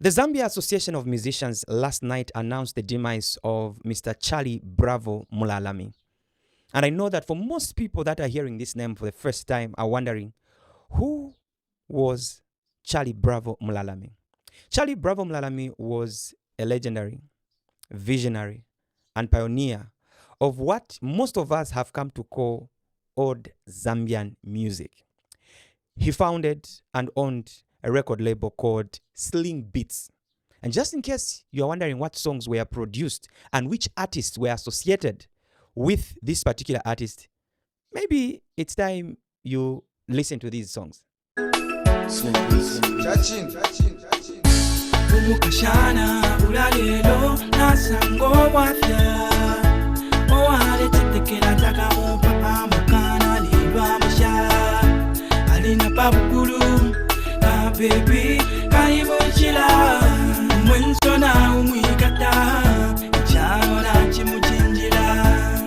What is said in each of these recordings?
The Zambia Association of Musicians last night announced the demise of Mr. Chali Bravo Mulalami. And I know that for most people that are hearing this name for the first time are wondering, who was Chali Bravo Mulalami? Chali Bravo Mulalami was a legendary, visionary, and pioneer of what most of us have come to call old Zambian music. He founded and owned a record label called Sling Beats. And just in case you're wondering what songs were produced and which artists were associated with this particular artist, maybe it's time you listen to these songs. Baby, karibu chila mwenso na umwikata chana chimuchinjila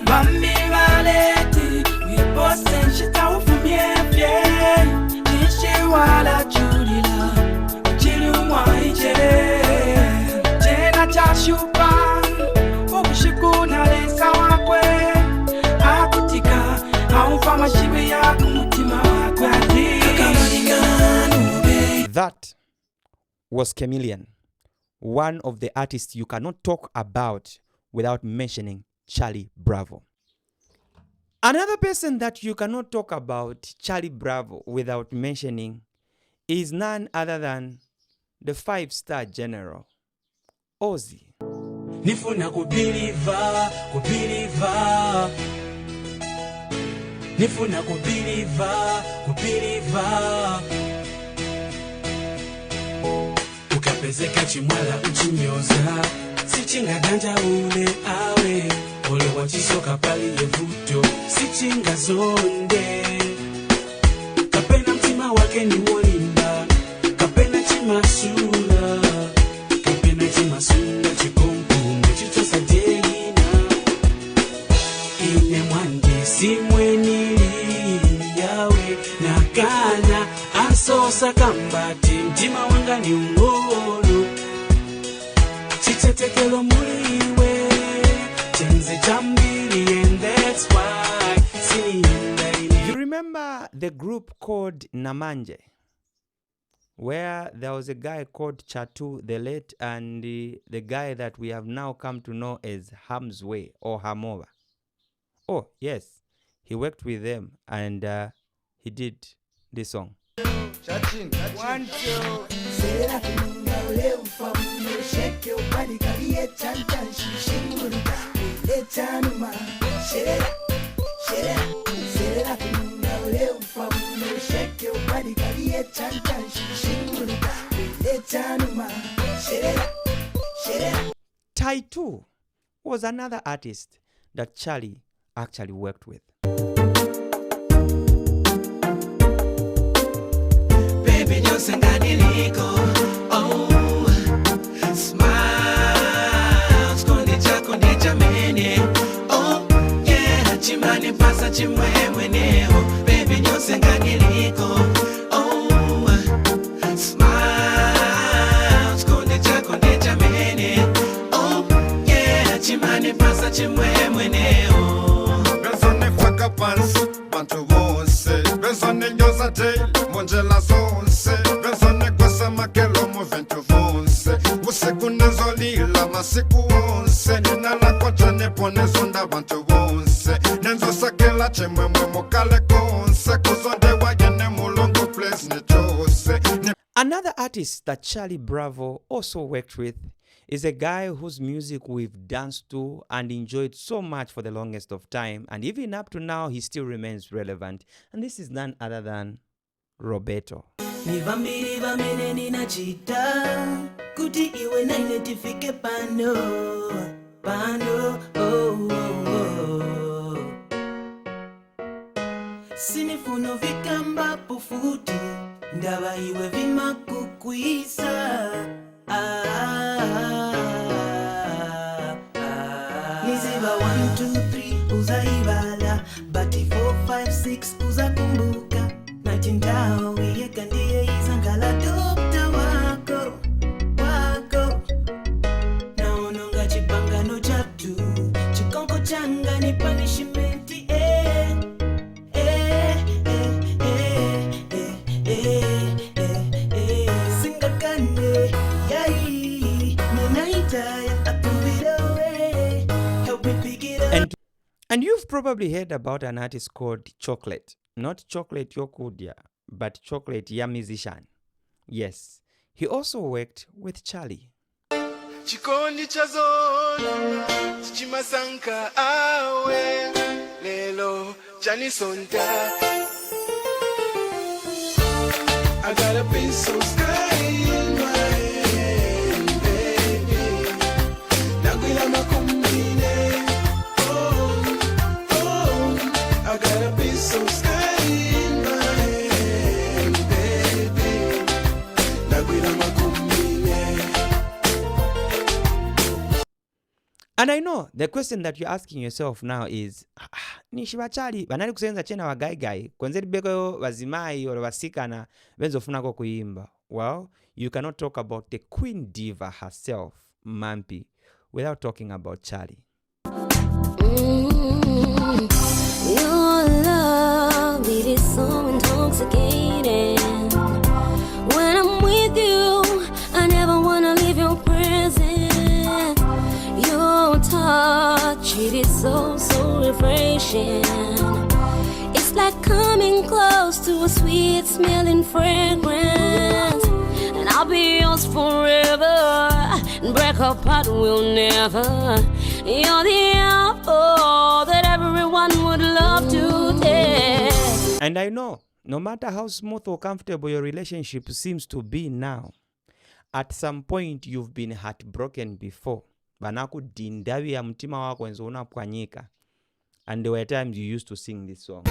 mami valeti wipose nshita ufumyefye chishi wala chulila chilu mwaichere chena chashupa ubushiku nalesa wakwe akutika haufa mashibi ya kumutima wakwe That was Chameleon, one of the artists you cannot talk about without mentioning Chali Bravo. Another person that you cannot talk about Chali Bravo without mentioning is none other than the 5-star general, Ozzy. Nifuna kubiliva, kubiliva. Nifuna kubiliva, kubiliva. Ukapezeka chimwala uchinyoza sichinga ganja ule awe ole wachisoka pali yevuto sichinga zonde kapena mtima wake ni wolimba kapena chimasula kapena chimasula chikompungu chitosa jeina ine mwanje simwenili yawe nakana asosa kambati mtima wanga ni ungolo chitetekelo muliwe chenze chambili and that's why You remember the group called Namanje, where there was a guy called Chatu the late and the guy that we have now come to know as Hamzwe or Hamova. Oh yes, he worked with them and he did this song. One, two. Shake your body, Taitu was another artist that Chali actually worked with. Baby, yo sanganiliko, oh, smile, kondecha mene, oh, yeah, chimani pasa chimwe mweneo, baby, yo sanganiliko, oh, smile, kondecha mene, oh, yeah, chimani pasa chimwe mweneo. Besone kwaka pansi, bantu wose, besone nyoza tail, monjela zonse, besone kwasa makelo muventu vonse, usiku nezolila masiku wonse, ninala kwa chane pone zonda bantu wonse, nenzo sakela chemwe mokale konse, kuzonde wagene mulungu place ni chose. Another artist that Chali Bravo also worked with is a guy whose music we've danced to and enjoyed so much for the longest of time, and even up to now he still remains relevant, and this is none other than Roberto. Nivambiri vamene ninachita kuti iwe na identifike pano oh, oh, oh. Sinifuno vikamba pufuti ndaba iwe vimakukwisa Niziba 1, 2, 3 uzaibala Bati 4, 5, 6 uzakumbuka Nightingale yekandie izangala dokta wako You've probably heard about an artist called Chocolate. Not Chocolate Yokudya, but Chocolate ya musician. Yes, he also worked with Chali. Chikondi cha zona chimasanka awe lelo chanisonta. I got a piece of sky in my hand, baby. Naguila makumbine. I got a piece of sky in my hand, baby. Naguila makumbine. And I know the question that you're asking yourself now is, nishiba Chali banali kusenza chena wa gai kwanzeri beko wazimai or wasikana benzofunako kuimba. Well, you cannot talk about the queen diva herself, Mampi, without talking about Chali. Your love, it is so intoxicating. When I'm with you, I never wanna leave your presence. Your touch, it is so refreshing. It's like coming close to a sweet smelling fragrance. And I'll be yours forever, and break apart will never. You're the apple that everyone would love to taste. And I know, no matter how smooth or comfortable your relationship seems to be now, at some point you've been heartbroken before. Banaku dindawi ya mtima wako enzo unapwanyika. And there were times you used to sing this song.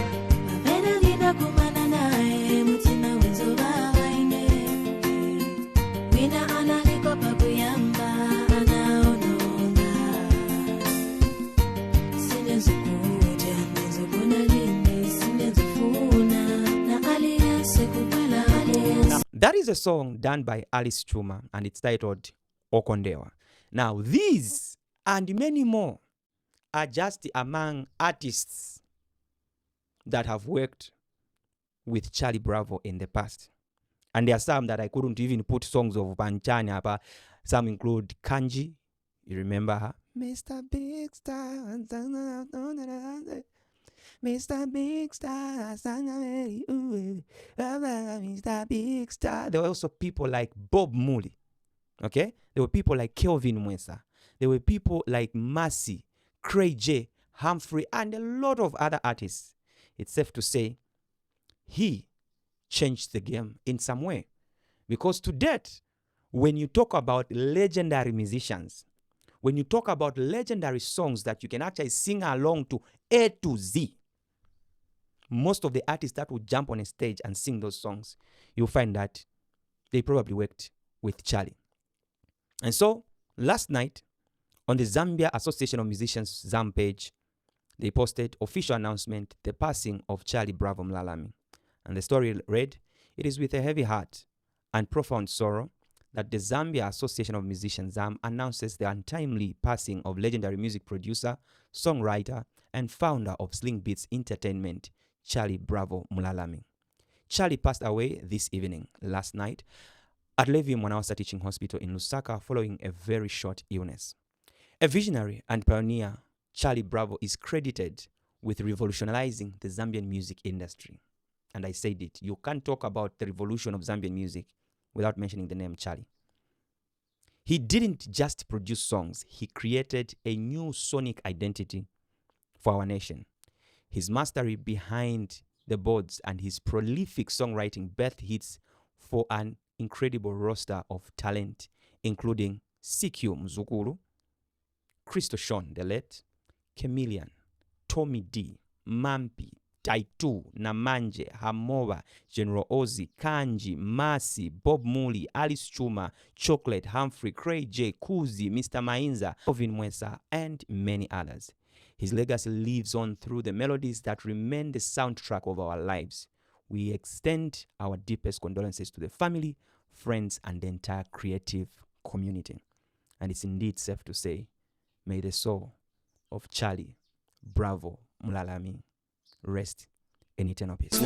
That is a song done by Alice Chuma, and it's titled Okondewa. Now, these and many more are just among artists that have worked with Chali Bravo in the past. And there are some that I couldn't even put songs of Banchani up. Some include Kanji. You remember her? Mr. Big Star. Mr. Big Star. Mr. Big Star. There were also people like Bob Muli. Okay? There were people like Kelvin Mwesa. There were people like Mercy, Cray J, Humphrey, and a lot of other artists. It's safe to say he changed the game in some way. Because to date, when you talk about legendary musicians, when you talk about legendary songs that you can actually sing along to A to Z, most of the artists that would jump on a stage and sing those songs, you'll find that they probably worked with Chali. And so, last night, on the Zambia Association of Musicians ZAM page, they posted official announcement, the passing of Chali Bravo Mulalami. And the story read, "It is with a heavy heart and profound sorrow that the Zambia Association of Musicians ZAM announces the untimely passing of legendary music producer, songwriter, and founder of Sling Beats Entertainment, Chali Bravo Mulalami." Chali passed away this evening, last night, at Levi Mwanawasa Teaching Hospital in Lusaka following a very short illness. A visionary and pioneer, Chali Bravo is credited with revolutionizing the Zambian music industry. And I said it, you can't talk about the revolution of Zambian music without mentioning the name Chali. He didn't just produce songs, he created a new sonic identity for our nation. His mastery behind the boards and his prolific songwriting birthed hits for an incredible roster of talent, including CQ Mzukuru, Christo Sean the late, Chameleon, Tommy D, Mampi, Taitu, Namanje, Hamova, General Ozzy, Kanji, Mercy, Bob Muli, Alice Chuma, Chocolate, Humphrey, Cray J, Kuzi, Mr. Mainza, Ovin Mwesa, and many others. His legacy lives on through the melodies that remain the soundtrack of our lives. We extend our deepest condolences to the family, friends, and the entire creative community. And it's indeed safe to say, may the soul of Chali Bravo Mulalami rest in eternal peace.